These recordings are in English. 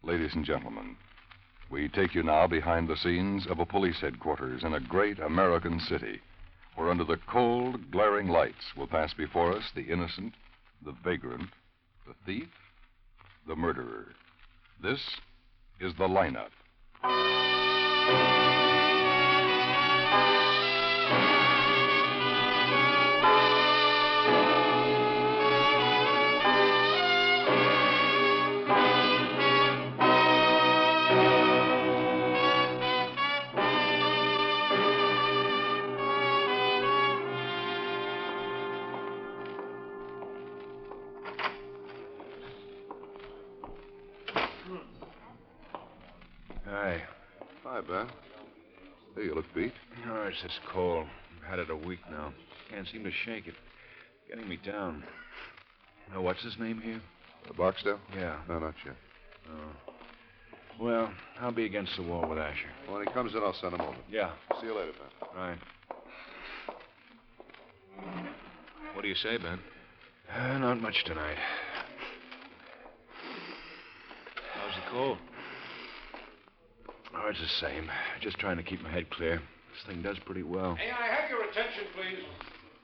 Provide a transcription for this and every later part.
Ladies and gentlemen, we take you now behind the scenes of a police headquarters in a great American city, where under the cold, glaring lights will pass before us the innocent, the vagrant, the thief, the murderer. This is the lineup. Hi. Hi, Ben. Hey, you look beat. Oh, it's this cold. I've had it a week now. Can't seem to shake it. Getting me down. Oh, what's his name here? Barksdale? Yeah. No, not yet. Oh. Well, I'll be against the wall with Asher. Well, when he comes in, I'll send him over. Yeah. See you later, Ben. Right. What do you say, Ben? Not much tonight. How's the cold? Oh, it's the same. Just trying to keep my head clear. This thing does pretty well. May I have your attention, please?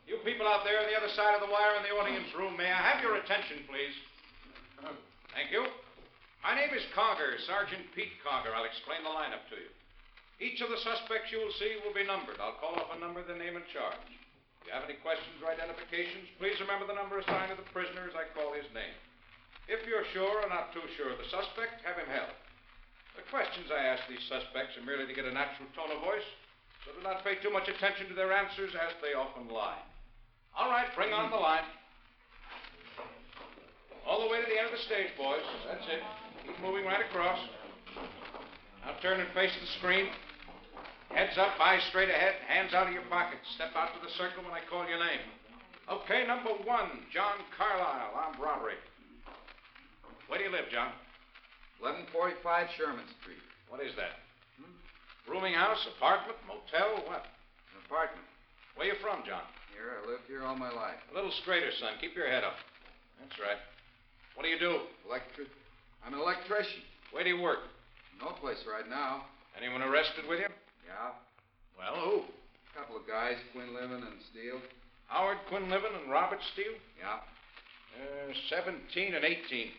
You people out there on the other side of the wire in the audience room, may I have your attention, please? Thank you. My name is Cogger, Sergeant Pete Cogger. I'll explain the lineup to you. Each of the suspects you will see will be numbered. I'll call off a number, the name and charge. If you have any questions or identifications, please remember the number assigned to the prisoner as I call his name. If you're sure or not too sure of the suspect, have him held. The questions I ask these suspects are merely to get a natural tone of voice, so do not pay too much attention to their answers, as they often lie. All right, bring on the line. All the way to the end of the stage, boys. That's it. Keep moving right across. Now turn and face the screen. Heads up, eyes straight ahead, hands out of your pockets. Step out to the circle when I call your name. Okay, number 1, John Carlyle, armed robbery. Where do you live, John? 1145 Sherman Street. What is that? Rooming house, apartment, motel, what? An apartment. Where you from, John? Here, I lived here all my life. A little straighter, son. Keep your head up. That's right. What do you do? I'm an electrician. Where do you work? No place right now. Anyone arrested with you? Yeah. Well, who? A couple of guys, Quinlivan and Steele. Howard Quinlivan and Robert Steele? Yeah. 17 and 18.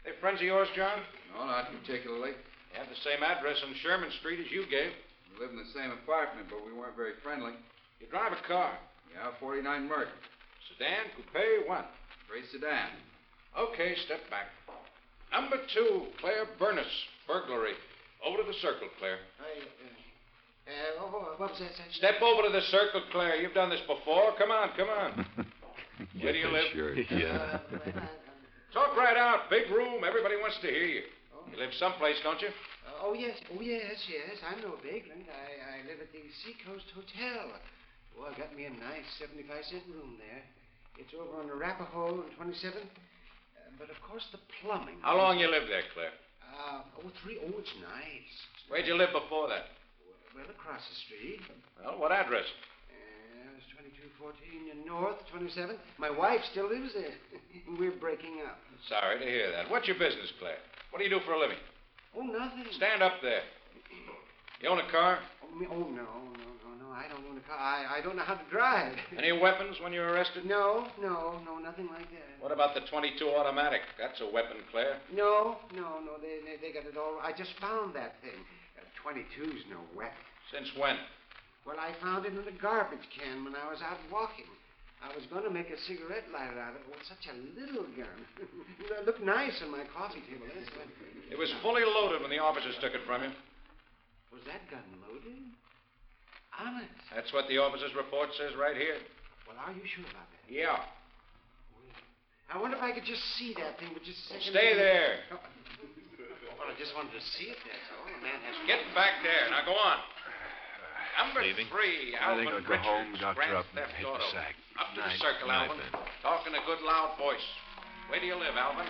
They friends of yours, John? No, not particularly. They had the same address on Sherman Street as you gave. We lived in the same apartment, but we weren't very friendly. You drive a car? Yeah, 49 Merton. Sedan, coupe, what? Gray sedan. Okay, step back. Number 2, Claire Burness, burglary. Over to the circle, Claire. What was that, Sergeant? Step over to the circle, Claire. You've done this before. Come on, come on. Where do you live? Sure. Yeah. Talk right out. Big room. Everybody wants to hear you. You live someplace, don't you? Yes. I'm no vagrant. I live at the Seacoast Hotel. Oh, I got me a nice 75-cent room there. It's over on Arapahoe and 27. But, of course, the plumbing. How long you lived there, Claire? 3. Oh, it's nice. Where'd you live before that? Well, across the street. Well, what address? It was 2214 North, 27. My wife still lives there. We're breaking up. Sorry to hear that. What's your business, Claire? What do you do for a living? Oh, nothing. Stand up there. You own a car? Oh, no. I don't own a car. I don't know how to drive. Any weapons when you were arrested? No, nothing like that. What about the 22 automatic? That's a weapon, Claire. No. They got it all. I just found that thing. 22's no weapon. Since when? Well, I found it in a garbage can when I was out walking. I was going to make a cigarette lighter out of it. Well, such a little gun. It looked nice on my coffee table. It was fully loaded when the officers took it from you. Was that gun loaded? Honest? That's what the officer's report says right here. Well, are you sure about that? Yeah. I wonder if I could just see that thing for just a second. Stay there. Well, I just wanted to see it, that's all. A man has to... Get back there. Now go on. Number Leaving? 3, I Alvin think I'll go Richards, home, doctor, Grand up and Theft hit Auto. the sack. Up to the Night, circle, night, Alvin. Ben. Talk in a good, loud voice. Where do you live, Alvin?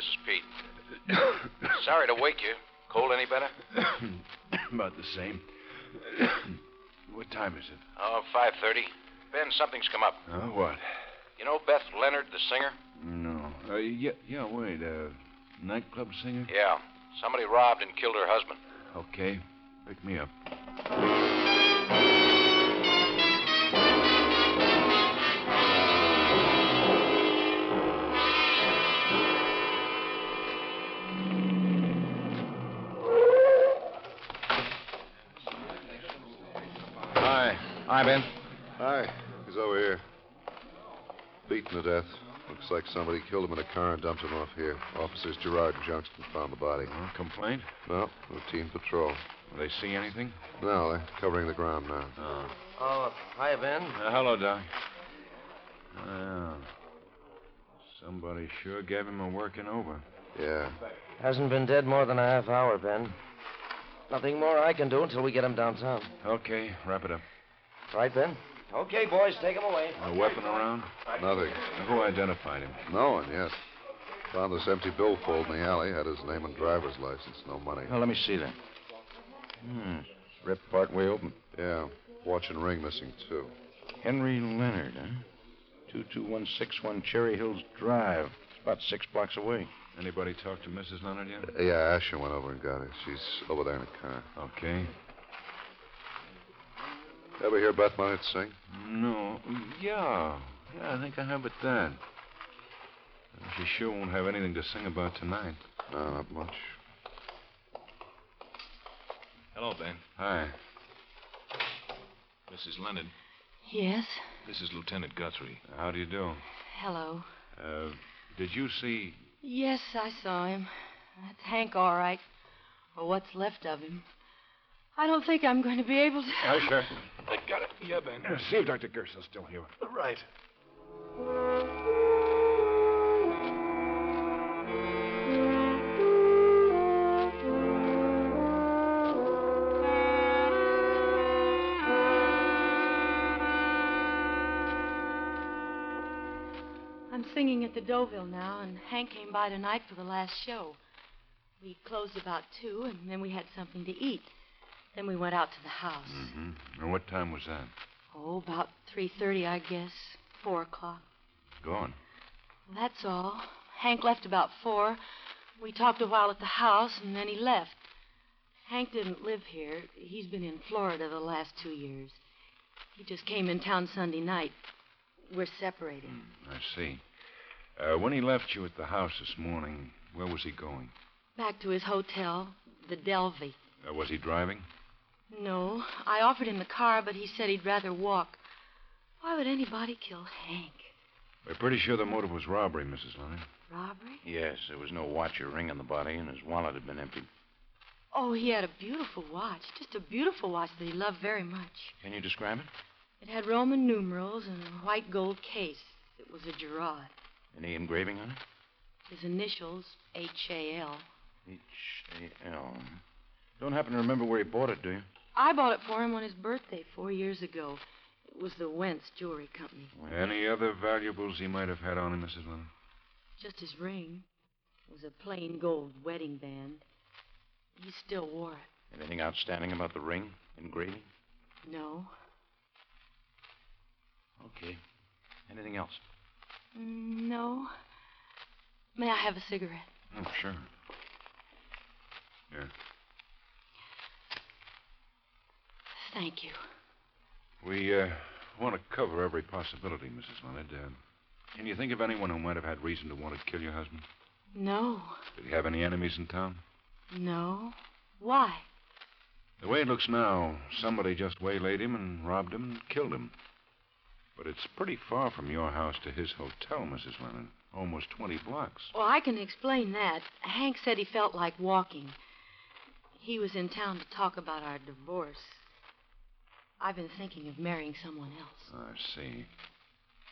This is Pete. Sorry to wake you. Cold any better? About the same. What time is it? Oh, 5:30. Ben, something's come up. Oh, what? You know Beth Leonard, the singer? No. Yeah, wait. Nightclub singer? Yeah. Somebody robbed and killed her husband. Okay. Pick me up. Hi, Ben. Hi. He's over here. Beaten to death. Looks like somebody killed him in a car and dumped him off here. Officers Gerard and Johnston found the body. Complaint? No, routine patrol. Will they see anything? No, they're covering the ground now. Oh, hi, Ben. Hello, Doc. Well, somebody sure gave him a working over. Yeah. Hasn't been dead more than a half hour, Ben. Nothing more I can do until we get him downtown. Okay, wrap it up. Right, Ben? Okay, boys, take him away. A weapon around? Nothing. Who identified him? No one yet. Found this empty billfold in the alley. Had his name and driver's license. No money. Well, let me see that. Ripped part way open. Yeah. Watch and ring missing, too. Henry Leonard, huh? 22161 Cherry Hills Drive. It's about 6 blocks away. Anybody talk to Mrs. Leonard yet? Yeah, Asher went over and got her. She's over there in the car. Okay. Ever hear Beth Leonard sing? No. Yeah, I think I have, but that. She sure won't have anything to sing about tonight. No, not much. Hello, Ben. Hi. Mrs. Leonard. Yes? This is Lieutenant Guthrie. How do you do? Hello. Did you see... Yes, I saw him. That's Hank, all right. Or what's left of him. I don't think I'm going to be able to... Sure. I got it. Yeah, Ben. See if Dr. Gerson's still here. Right. I'm singing at the Deauville now, and Hank came by tonight for the last show. We closed about 2, and then we had something to eat. Then we went out to the house. And what time was that? Oh, about 3:30, I guess. 4 o'clock. Gone. Well, that's all. Hank left about 4. We talked a while at the house, and then he left. Hank didn't live here. He's been in Florida the last 2 years. He just came in town Sunday night. We're separating. I see. When he left you at the house this morning, where was he going? Back to his hotel, the Delvey. Was he driving? No. I offered him the car, but he said he'd rather walk. Why would anybody kill Hank? We're pretty sure the motive was robbery, Mrs. Leonard. Robbery? Yes, there was no watch or ring on the body, and his wallet had been emptied. Oh, he had a beautiful watch. Just a beautiful watch that he loved very much. Can you describe it? It had Roman numerals and a white gold case. It was a Gerard. Any engraving on it? His initials, H.A.L. H-A-L. Don't happen to remember where he bought it, do you? I bought it for him on his birthday 4 years ago. It was the Wentz Jewelry Company. Any other valuables he might have had on him, Mrs. Leonard? Just his ring. It was a plain gold wedding band. He still wore it. Anything outstanding about the ring? Engraving? No. Okay. Anything else? No. May I have a cigarette? Oh, sure. Here. Thank you. We want to cover every possibility, Mrs. Leonard. Can you think of anyone who might have had reason to want to kill your husband? No. Did he have any enemies in town? No. Why? The way it looks now, somebody just waylaid him and robbed him and killed him. But it's pretty far from your house to his hotel, Mrs. Leonard. Almost 20 blocks. Well, I can explain that. Hank said he felt like walking. He was in town to talk about our divorce. I've been thinking of marrying someone else. I see.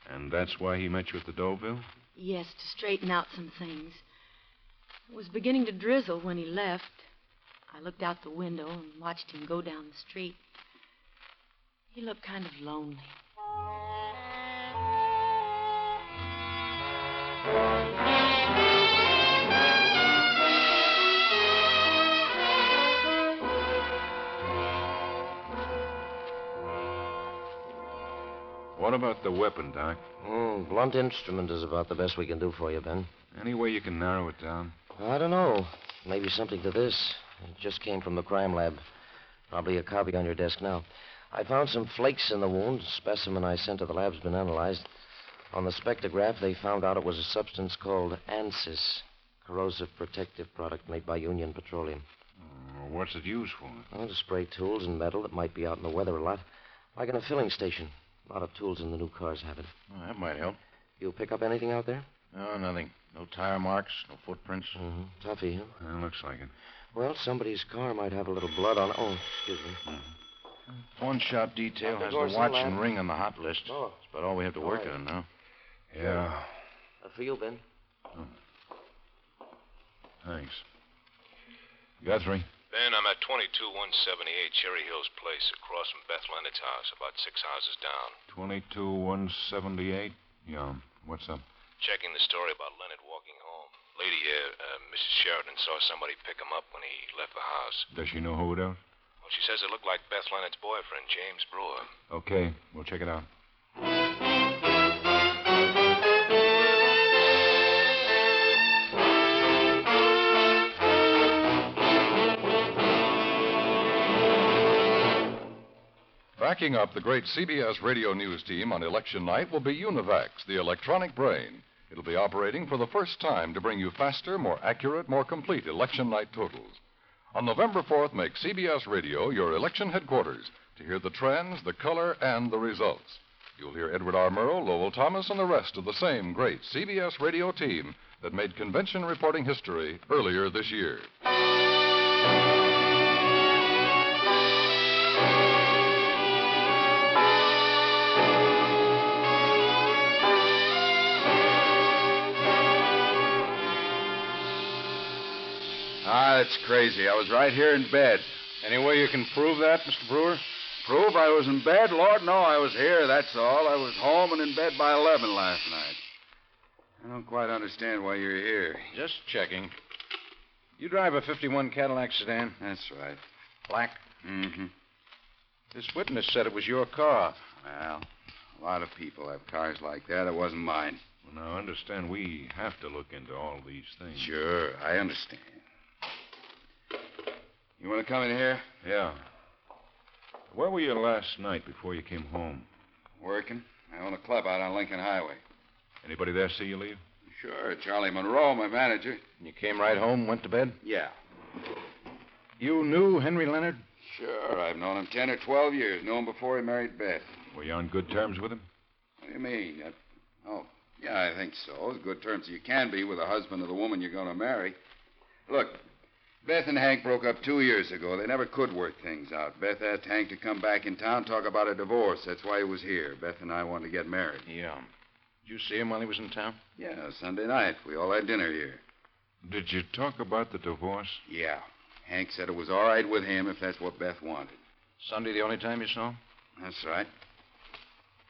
And that's why he met you at the Deauville? Yes, to straighten out some things. It was beginning to drizzle when he left. I looked out the window and watched him go down the street. He looked kind of lonely. What about the weapon, Doc? Blunt instrument is about the best we can do for you, Ben. Any way you can narrow it down? I don't know. Maybe something to this. It just came from the crime lab. Probably a copy on your desk now. I found some flakes in the wound. Specimen I sent to the lab's been analyzed. On the spectrograph, they found out it was a substance called ANSYS, corrosive protective product made by Union Petroleum. What's it used for? Well, to spray tools and metal that might be out in the weather a lot. Like in a filling station. A lot of tools in the new cars have it. Well, that might help. You pick up anything out there? No, nothing. No tire marks, no footprints. Mm-hmm. Toughy, huh? Looks like it. Well, somebody's car might have a little blood on it. Oh, excuse me. One-shot detail has Doors the in the watch lab. and ring on the hot list. Oh. That's about all we have to work All right. on now. Yeah. For you, Ben. Thanks. Guthrie. Ben, I'm at 22178 Cherry Hills Place, across from Beth Leonard's house, about 6 houses down. 22178? Yeah. What's up? Checking the story about Leonard walking home. Lady here, Mrs. Sheridan, saw somebody pick him up when he left the house. Does she know who it is? Well, she says it looked like Beth Leonard's boyfriend, James Brewer. Okay. We'll check it out. Backing up the great CBS radio news team on election night will be Univax, the electronic brain. It'll be operating for the first time to bring you faster, more accurate, more complete election night totals. On November 4th, make CBS Radio your election headquarters to hear the trends, the color, and the results. You'll hear Edward R. Murrow, Lowell Thomas, and the rest of the same great CBS radio team that made convention reporting history earlier this year. That's crazy. I was right here in bed. Any way you can prove that, Mr. Brewer? Prove I was in bed? Lord, no, I was here, that's all. I was home and in bed by 11 last night. I don't quite understand why you're here. Just checking. You drive a 51 Cadillac sedan? That's right. Black? Mm-hmm. This witness said it was your car. Well, a lot of people have cars like that. It wasn't mine. Well, now, understand, we have to look into all these things. Sure, I understand. You want to come in here? Yeah. Where were you last night before you came home? Working. I own a club out on Lincoln Highway. Anybody there see you leave? Sure, Charlie Monroe, my manager. And you came right home, went to bed? Yeah. You knew Henry Leonard? Sure, I've known him 10 or 12 years. Knew him before he married Beth. Were you on good terms with him? What do you mean? Yeah, I think so. As good terms as you can be with the husband of the woman you're going to marry. Look, Beth and Hank broke up 2 years ago. They never could work things out. Beth asked Hank to come back in town, talk about a divorce. That's why he was here. Beth and I wanted to get married. Yeah. Did you see him while he was in town? Yeah, Sunday night. We all had dinner here. Did you talk about the divorce? Yeah. Hank said it was all right with him if that's what Beth wanted. Sunday the only time you saw him? That's right.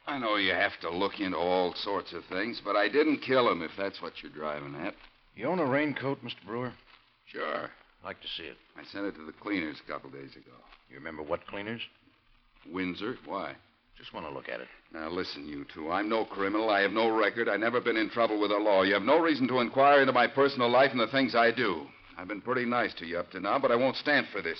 I know you have to look into all sorts of things, but I didn't kill him, if that's what you're driving at. You own a raincoat, Mr. Brewer? Sure. I'd like to see it. I sent it to the cleaners a couple days ago. You remember what cleaners? Windsor. Why? Just want to look at it. Now, listen, you two. I'm no criminal. I have no record. I've never been in trouble with the law. You have no reason to inquire into my personal life and the things I do. I've been pretty nice to you up to now, but I won't stand for this.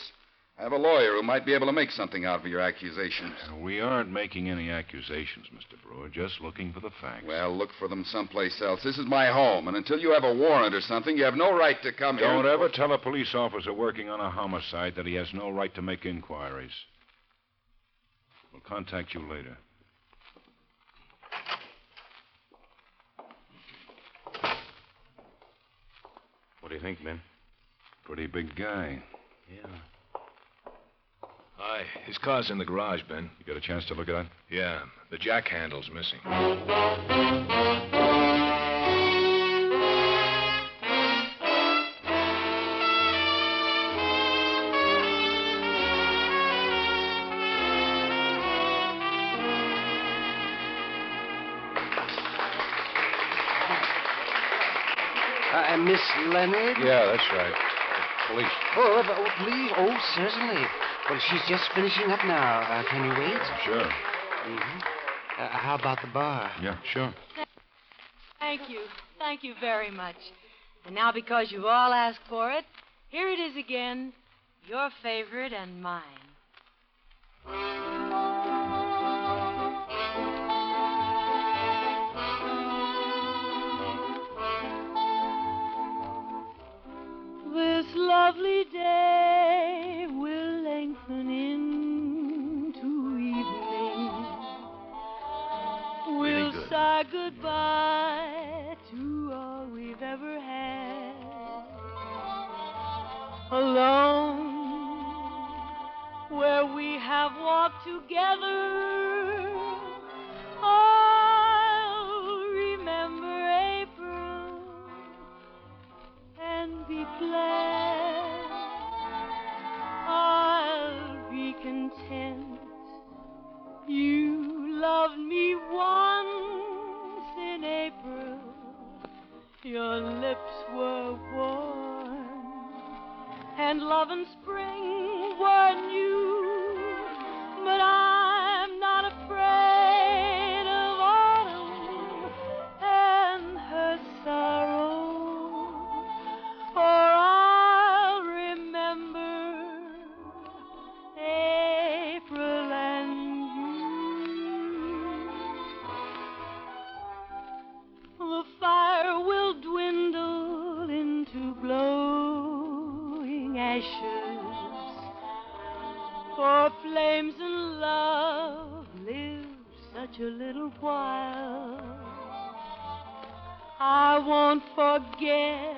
I have a lawyer who might be able to make something out of your accusations. We aren't making any accusations, Mr. Brewer. Just looking for the facts. Well, look for them someplace else. This is my home, and until you have a warrant or something, you have no right to come here. Don't ever tell a police officer working on a homicide that he has no right to make inquiries. We'll contact you later. What do you think, Ben? Pretty big guy. Yeah. Aye, his car's in the garage, Ben. You got a chance to look at it? Yeah, the jack handle's missing. Miss Leonard? Yeah, that's right. Police. Please. Oh, certainly. Well, she's just finishing up now. Can you wait? Sure. Mm-hmm. How about the bar? Yeah, sure. Thank you. Thank you very much. And now, because you've all asked for it, here it is again, your favorite and mine. This lovely day will lengthen into evening. We'll say goodbye to all we've ever had. Alone, where we have walked together, I'll remember April and be glad. I'll be content. You loved me once in April. Your lips were warm, and love and spring were new. But I'm not afraid of autumn and her sorrow, for I'll remember April and the fire will dwindle into glowing ashes, for flames and love live such a little while. I won't forget,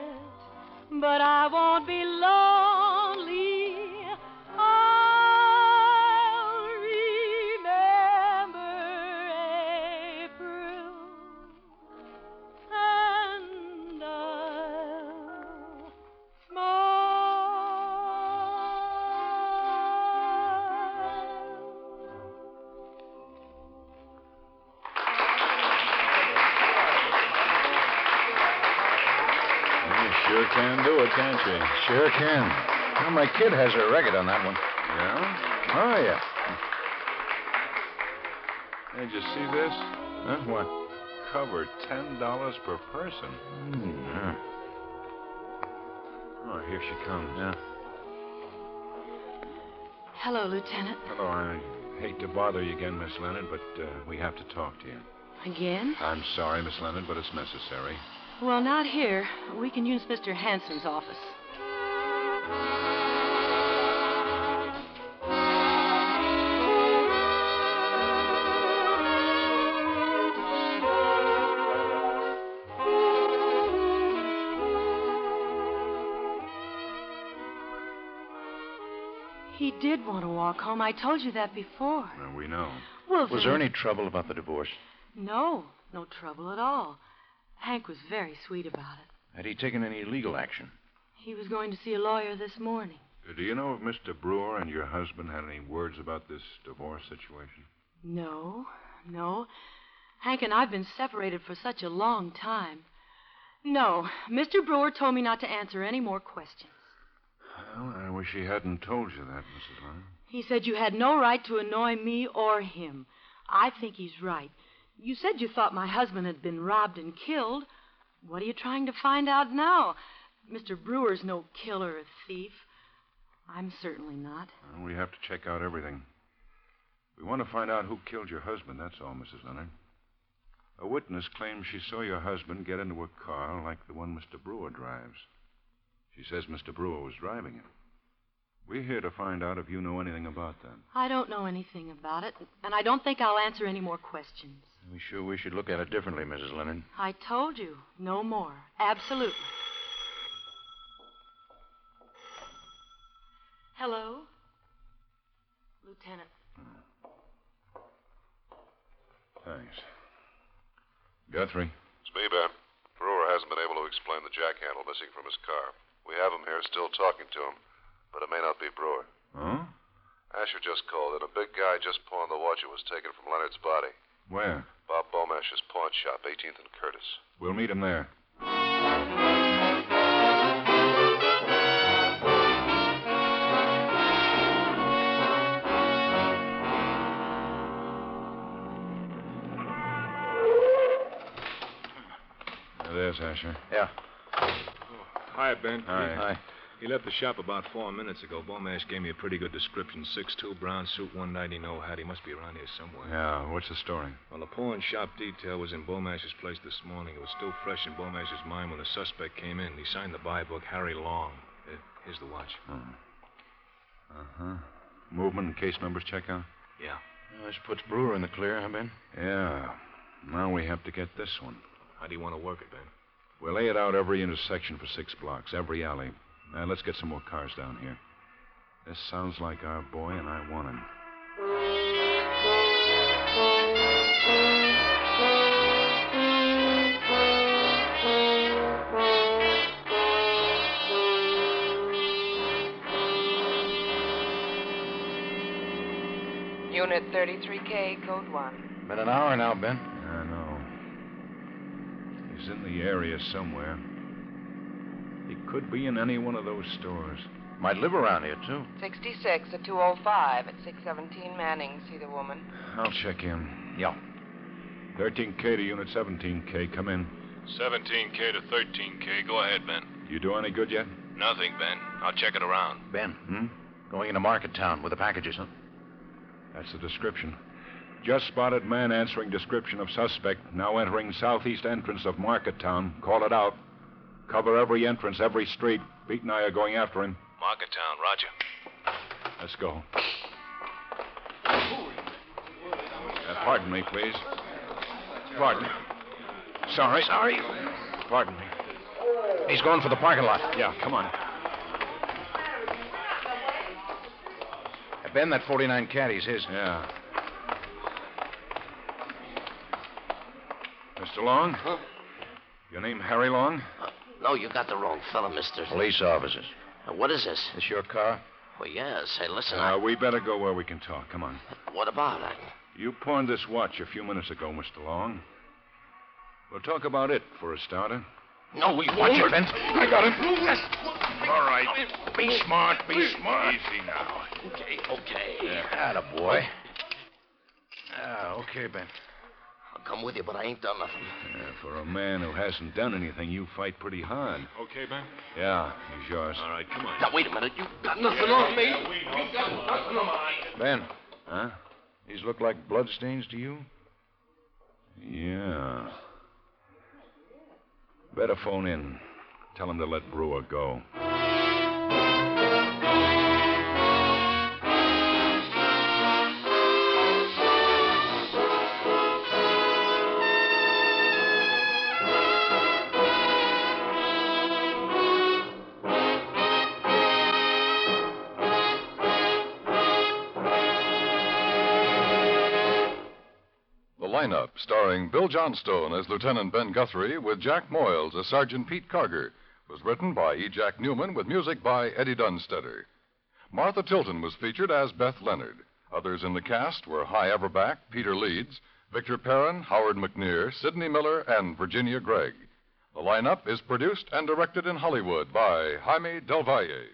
but I won't be lonely. I'll remember April, and I'll Sure can do it, can't you? Sure can. Well, my kid has a record on that one. Yeah? Oh, yeah. Hey, did you see this? Huh? What? Cover $10 per person. Yeah. Oh, here she comes. Yeah. Hello, Lieutenant. Hello, I hate to bother you again, Miss Leonard, but we have to talk to you. Again? I'm sorry, Miss Leonard, but it's necessary. Well, not here. We can use Mr. Hanson's office. He did want to walk home. I told you that before. Well, we know. Well, Was there any trouble about the divorce? No, no trouble at all. Hank was very sweet about it. Had he taken any legal action? He was going to see a lawyer this morning. Do you know if Mr. Brewer and your husband had any words about this divorce situation? No, no. Hank and I've been separated for such a long time. No, Mr. Brewer told me not to answer any more questions. Well, I wish he hadn't told you that, Mrs. Leonard. He said you had no right to annoy me or him. I think he's right. You said you thought my husband had been robbed and killed. What are you trying to find out now? Mr. Brewer's no killer or thief. I'm certainly not. Well, we have to check out everything. We want to find out who killed your husband, that's all, Mrs. Leonard. A witness claims she saw your husband get into a car like the one Mr. Brewer drives. She says Mr. Brewer was driving it. We're here to find out if you know anything about that. I don't know anything about it, and I don't think I'll answer any more questions. We should look at it differently, Mrs. Leonard. I told you, no more. Absolutely. Hello? Lieutenant. Thanks. Guthrie. It's me, Ben. Brewer hasn't been able to explain the jack handle missing from his car. We have him here still talking to him, but it may not be Brewer. Huh? Asher just called in. A big guy just pawned the watch that was taken from Leonard's body. Where? Bob Bomash's pawn shop, 18th and Curtis. We'll meet him there. There's Asher. Yeah. Hi, Ben. Hi. He left the shop about 4 minutes ago. Beaumash gave me a pretty good description. 6'2", brown suit, 190 no hat. He must be around here somewhere. Yeah, what's the story? Well, the pawn shop detail was in Beaumash's place this morning. It was still fresh in Beaumash's mind when the suspect came in. He signed the buy book, Harry Long. Here's the watch. Uh-huh. Movement and case numbers check out? Yeah. This puts Brewer in the clear, huh, Ben? Yeah. Now we have to get this one. How do you want to work it, Ben? We'll lay it out every intersection for 6 blocks, every alley. Now, let's get some more cars down here. This sounds like our boy, and I want him. Unit 33K, code 1. Been an hour now, Ben. I know. He's in the area somewhere. He could be in any one of those stores. Might live around here, too. 66 at 205 at 617 Manning. See the woman? I'll check in. Yeah. 13K to Unit 17K. Come in. 17K to 13K. Go ahead, Ben. You do any good yet? Nothing, Ben. I'll check it around. Ben, going into Market Town with the packages, huh? That's the description. Just spotted man answering description of suspect. Now entering southeast entrance of Market Town. Call it out. Cover every entrance, every street. Pete and I are going after him. Market Town, roger. Let's go. Pardon me, please. Pardon. Sorry. Pardon me. He's going for the parking lot. Yeah, come on. Ben, that 49 caddy's his. Yeah. Mr. Long? Huh? Your name Harry Long? No, you got the wrong fella, mister. Police officers. What is this? This your car? Well, yes. Hey, listen, We better go where we can talk. Come on. What about it? You pawned this watch a few minutes ago, Mr. Long. We'll talk about it for a starter. No, we Watch it, Ben. I got him. All right. Be smart. Easy now. Okay. Yeah, attaboy. Okay, Ben. I'll come with you, but I ain't done nothing. Yeah, for a man who hasn't done anything, you fight pretty hard. Okay, Ben? Yeah, he's yours. All right, come on. Now, wait a minute. You got nothing on me. You got nothing on me. Ben, Huh? these look like bloodstains to you? Yeah. Better phone in. Tell him to let Brewer go. Lineup, starring Bill Johnstone as Lieutenant Ben Guthrie with Jack Moyles as Sergeant Pete Carger, was written by E. Jack Newman with music by Eddie Dunstetter. Martha Tilton was featured as Beth Leonard. Others in the cast were Hy Everback, Peter Leeds, Victor Perrin, Howard McNear, Sidney Miller, and Virginia Gregg. The lineup is produced and directed in Hollywood by Jaime Del Valle.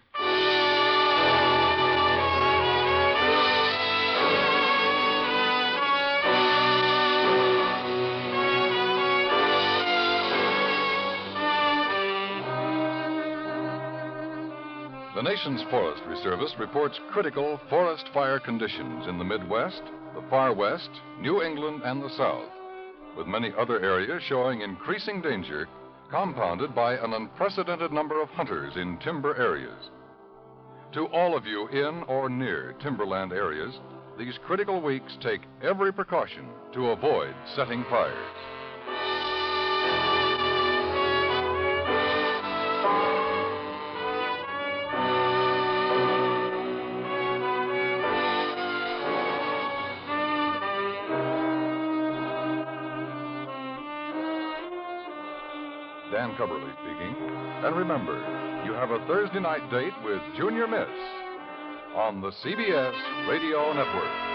The nation's Forestry Service reports critical forest fire conditions in the Midwest, the Far West, New England, and the South, with many other areas showing increasing danger, compounded by an unprecedented number of hunters in timber areas. To all of you in or near timberland areas, these critical weeks take every precaution to avoid setting fires. Dan Cubberly speaking. And remember, you have a Thursday night date with Junior Miss on the CBS Radio Network.